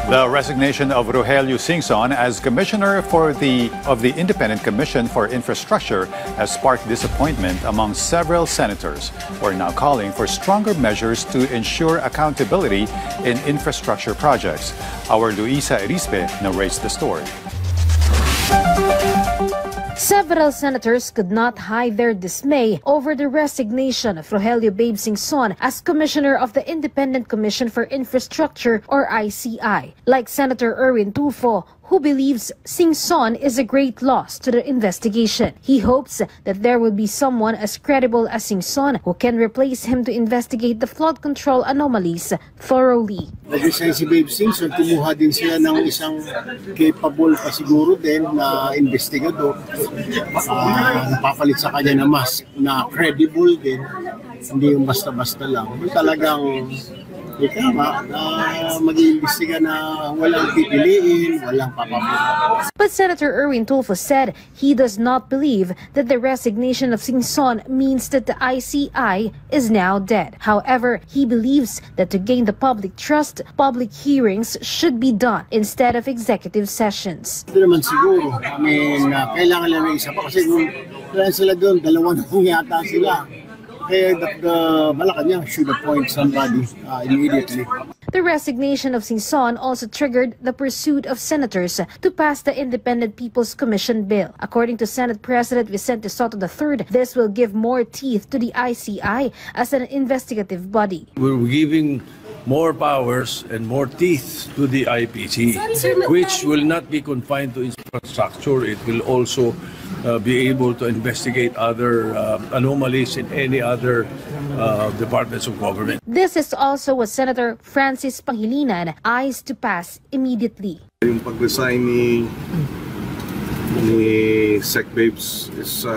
The resignation of Rogelio Singson as commissioner of the Independent Commission for Infrastructure has sparked disappointment among several senators who are now calling for stronger measures to ensure accountability in infrastructure projects. Our Luisa Erispe narrates the story. Several senators could not hide their dismay over the resignation of Rogelio Babe Singson as Commissioner of the Independent Commission for Infrastructure, or ICI. Like Senator Erwin Tulfo, who believes Singson is a great loss to the investigation. He hopes that there will be someone as credible as Singson who can replace him to investigate the flood control anomalies thoroughly. Nag-resign si Babe Singson, kumuha din sila ng isang capable pa siguro din na investigador. Napapalit sa kanya na mas na credible din, hindi yung basta-basta lang. Talagang mag-iimbestiga na walang pipiliin, walang papapunan. But Senator Erwin Tulfo said he does not believe that the resignation of Singson means that the ICI is now dead. However, he believes that to gain the public trust, public hearings should be done instead of executive sessions. Ito naman siguro, kailangan lang ng isa pa kasi kung sila doon, dalawa na yata sila. Kaya the Malacanang should appoint somebody immediately. The resignation of Singson also triggered the pursuit of senators to pass the Independent People's Commission bill. According to Senate President Vicente Soto III, this will give more teeth to the ICI as an investigative body. We're giving more powers and more teeth to the IPC, which will not be confined to infrastructure. It will also be able to investigate other anomalies in any other departments of government. This is also what Senator Francis Pangilinan eyes to pass immediately. Yung pag-resign ni Sec Babes is,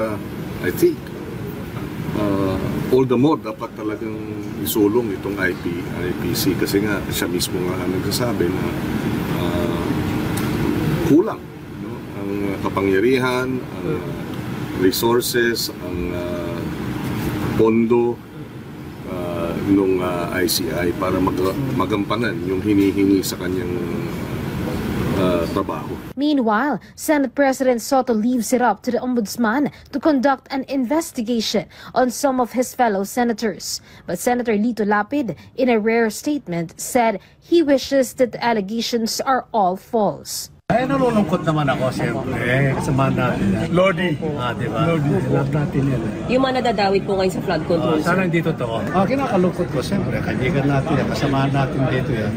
I think, all the more dapat talagang isulong itong IPC kasi nga siya mismo nga nagsasabi na kulang ang kapangyarihan, ang resources, ang pondo ng ICI para magampanan yung hinihingi sa kanyang trabaho. Meanwhile, Senate President Soto leaves it up to the Ombudsman to conduct an investigation on some of his fellow senators. But Senator Lito Lapid, in a rare statement, said he wishes that the allegations are all false. Ay, nalulungkot naman ako, siyempre. Kasama natin. Lodi. Diba? Lodi. Love natin yan. Yung mga nadadawit po ngayon sa flood control. Sana hindi totoo. Kinakalungkot ko, siyempre. Kaibigan natin yan. Kasama natin dito yan.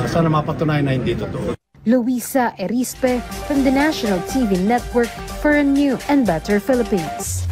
Sana mapatunayan na hindi totoo. Luisa Erispe from the National TV Network for a new and better Philippines.